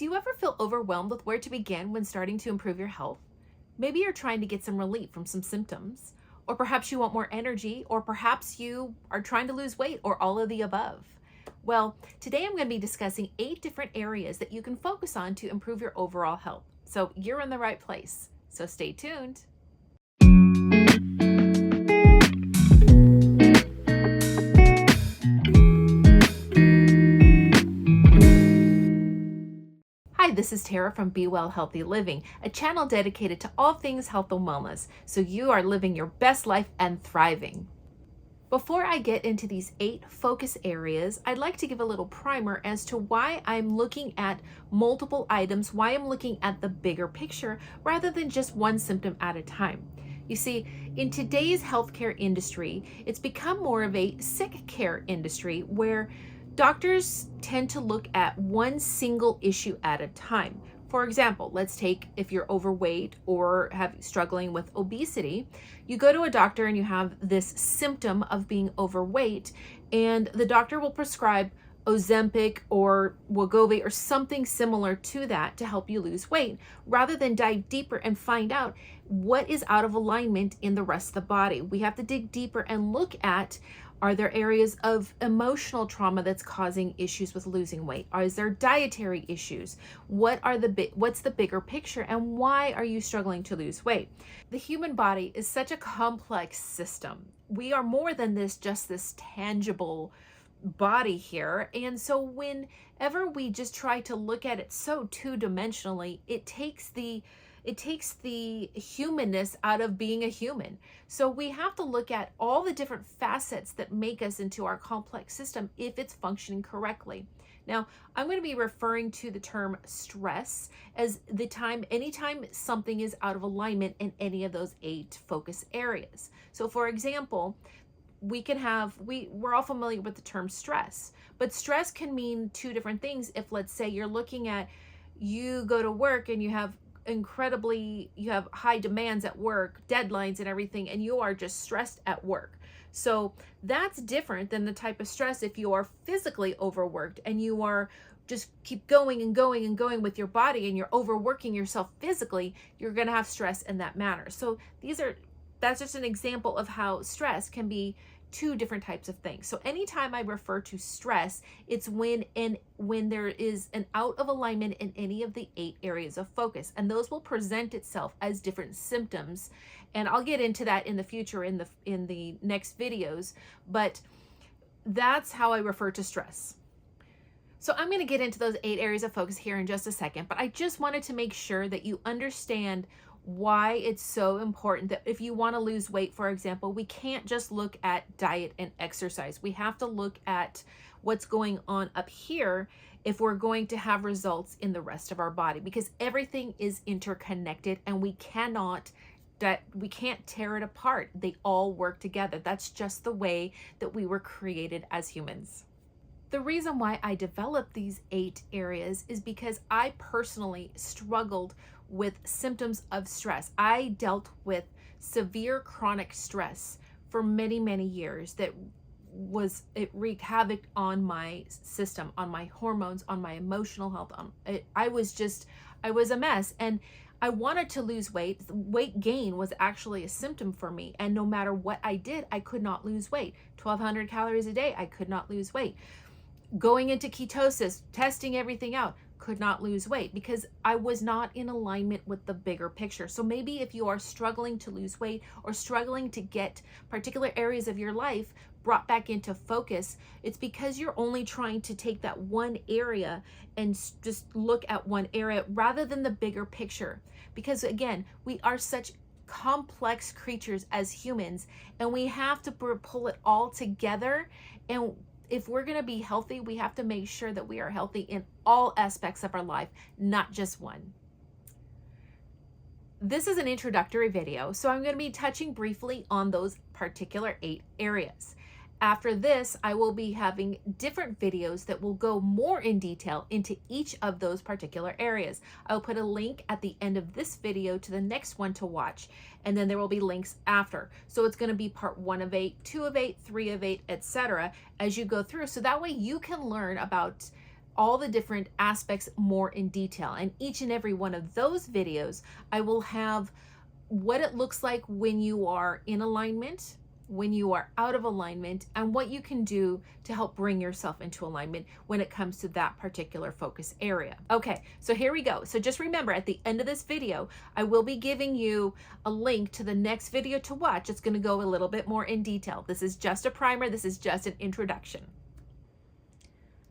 Do you ever feel overwhelmed with where to begin when starting to improve your health? Maybe you're trying to get some relief from some symptoms, or perhaps you want more energy, or perhaps you are trying to lose weight, or all of the above. Well, today I'm going to be discussing 8 different areas that you can focus on to improve your overall health. So you're in the right place. So stay tuned. Hi, this is Tara from Be Well Healthy Living, a channel dedicated to all things health and wellness, so you are living your best life and thriving. Before I get into these 8 focus areas, I'd like to give a little primer as to why I'm looking at multiple items, why I'm looking at the bigger picture rather than just one symptom at a time. You see, in today's healthcare industry, it's become more of a sick care industry where doctors tend to look at one single issue at a time. For example, let's take if you're overweight or struggling with obesity, you go to a doctor and you have this symptom of being overweight, and the doctor will prescribe Ozempic or Wegovy or something similar to that to help you lose weight, rather than dive deeper and find out what is out of alignment in the rest of the body. We have to dig deeper and look at, are there areas of emotional trauma that's causing issues with losing weight? Is there dietary issues? What's the bigger picture, and why are you struggling to lose weight? The human body is such a complex system. We are more than just this tangible body here. And so whenever we just try to look at it so two-dimensionally, it takes the humanness out of being a human. So we have to look at all the different facets that make us into our complex system if it's functioning correctly. Now, I'm going to be referring to the term stress as anytime something is out of alignment in any of those 8 focus areas. So for example, we're all familiar with the term stress, but stress can mean 2 different things. If, let's say, you're looking at, you go to work and you have high demands at work, deadlines and everything, and you are just stressed at work. So that's different than the type of stress if you are physically overworked and you are just keep going and going and going with your body and you're overworking yourself physically, you're going to have stress in that manner. So that's just an example of how stress can be 2 different types of things. So anytime I refer to stress, it's when there is an out of alignment in any of the 8 areas of focus, and those will present itself as different symptoms. And I'll get into that in the future in the next videos, but that's how I refer to stress. So I'm going to get into those 8 areas of focus here in just a second, but I just wanted to make sure that you understand why it's so important that if you want to lose weight, for example, we can't just look at diet and exercise. We have to look at what's going on up here if we're going to have results in the rest of our body, because everything is interconnected and we can't tear it apart. They all work together. That's just the way that we were created as humans. The reason why I developed these 8 areas is because I personally struggled with symptoms of stress. I dealt with severe chronic stress for many, many years it wreaked havoc on my system, on my hormones, on my emotional health. I was a mess, and I wanted to lose weight. Weight gain was actually a symptom for me, and no matter what I did, I could not lose weight. 1,200 calories a day, I could not lose weight. Going into ketosis, testing everything out, could not lose weight because I was not in alignment with the bigger picture. So maybe if you are struggling to lose weight or struggling to get particular areas of your life brought back into focus, it's because you're only trying to take that one area and just look at one area rather than the bigger picture. Because again, we are such complex creatures as humans, and we have to pull it all together. And if we're going to be healthy, we have to make sure that we are healthy in all aspects of our life, not just one. This is an introductory video, so I'm going to be touching briefly on those particular 8 areas. After this, I will be having different videos that will go more in detail into each of those particular areas. I'll put a link at the end of this video to the next one to watch, and then there will be links after. So it's going to be part 1 of 8, 2 of 8, 3 of 8, etc. as you go through. So that way you can learn about all the different aspects more in detail. And each and every one of those videos, I will have what it looks like when you are in alignment, when you are out of alignment, and what you can do to help bring yourself into alignment when it comes to that particular focus area. Okay, so here we go. So just remember, at the end of this video, I will be giving you a link to the next video to watch. It's going to go a little bit more in detail. This is just a primer. This is just an introduction.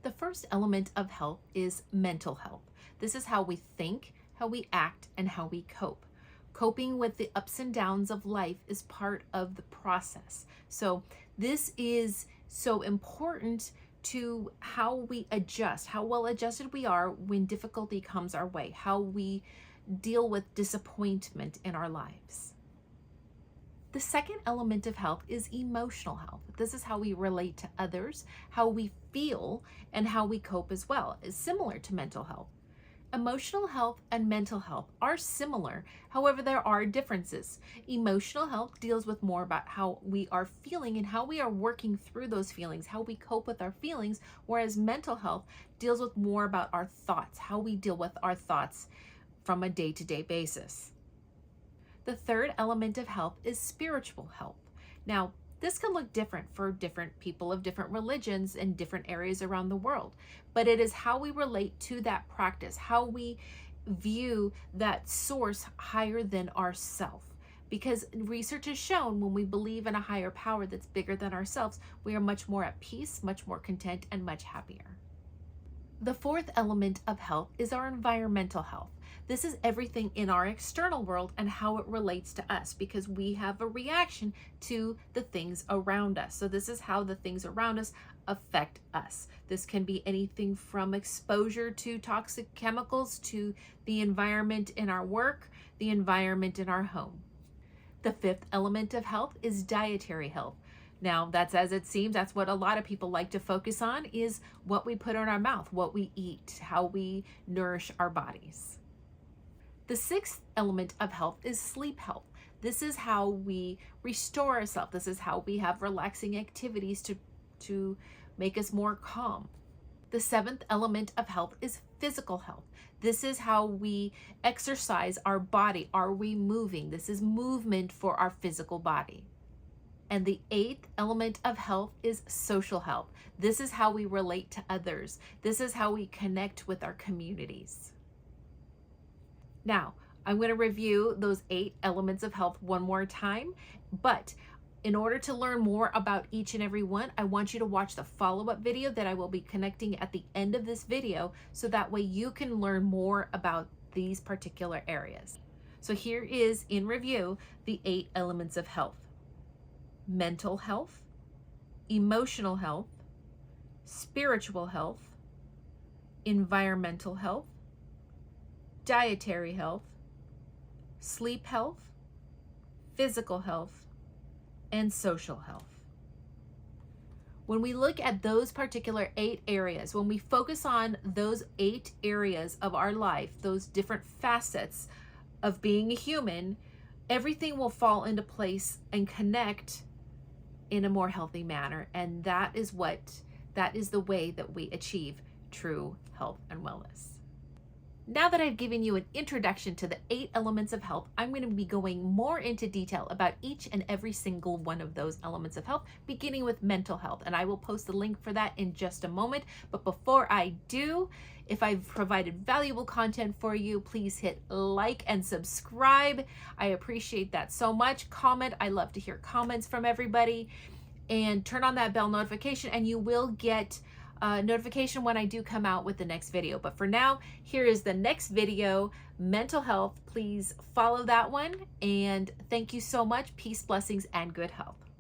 The first element of health is mental health. This is how we think, how we act, and how we cope. Coping with the ups and downs of life is part of the process. So this is so important to how we adjust, how well adjusted we are when difficulty comes our way, how we deal with disappointment in our lives. The second element of health is emotional health. This is how we relate to others, how we feel, and how we cope as well. It's similar to mental health. Emotional health and mental health are similar, however, there are differences. Emotional health deals with more about how we are feeling and how we are working through those feelings, how we cope with our feelings, whereas mental health deals with more about our thoughts, how we deal with our thoughts from a day-to-day basis. The third element of health is spiritual health. Now, this can look different for different people of different religions in different areas around the world, but it is how we relate to that practice, how we view that source higher than ourself. Because research has shown when we believe in a higher power that's bigger than ourselves, we are much more at peace, much more content, and much happier. The fourth element of health is our environmental health. This is everything in our external world and how it relates to us, because we have a reaction to the things around us. So this is how the things around us affect us. This can be anything from exposure to toxic chemicals to the environment in our work, the environment in our home. The fifth element of health is dietary health. Now, that's as it seems, that's what a lot of people like to focus on, is what we put in our mouth, what we eat, how we nourish our bodies. The sixth element of health is sleep health. This is how we restore ourselves. This is how we have relaxing activities to make us more calm. The seventh element of health is physical health. This is how we exercise our body. Are we moving? This is movement for our physical body. And the eighth element of health is social health. This is how we relate to others. This is how we connect with our communities. Now, I'm going to review those 8 elements of health one more time, but in order to learn more about each and every one, I want you to watch the follow-up video that I will be connecting at the end of this video, so that way you can learn more about these particular areas. So here is, in review, the 8 elements of health: mental health, emotional health, spiritual health, environmental health, dietary health, sleep health, physical health, and social health. When we look at those particular 8 areas, when we focus on those 8 areas of our life, those different facets of being a human, everything will fall into place and connect in a more healthy manner. And that is the way that we achieve true health and wellness. Now that I've given you an introduction to the 8 elements of health, I'm going to be going more into detail about each and every single one of those elements of health, beginning with mental health. And I will post the link for that in just a moment. But before I do, if I've provided valuable content for you, please hit like and subscribe. I appreciate that so much. Comment. I love to hear comments from everybody. And turn on that bell notification, and you will get notification when I do come out with the next video. But for now, here is the next video, mental health. Please follow that one. And thank you so much. Peace, blessings, and good health.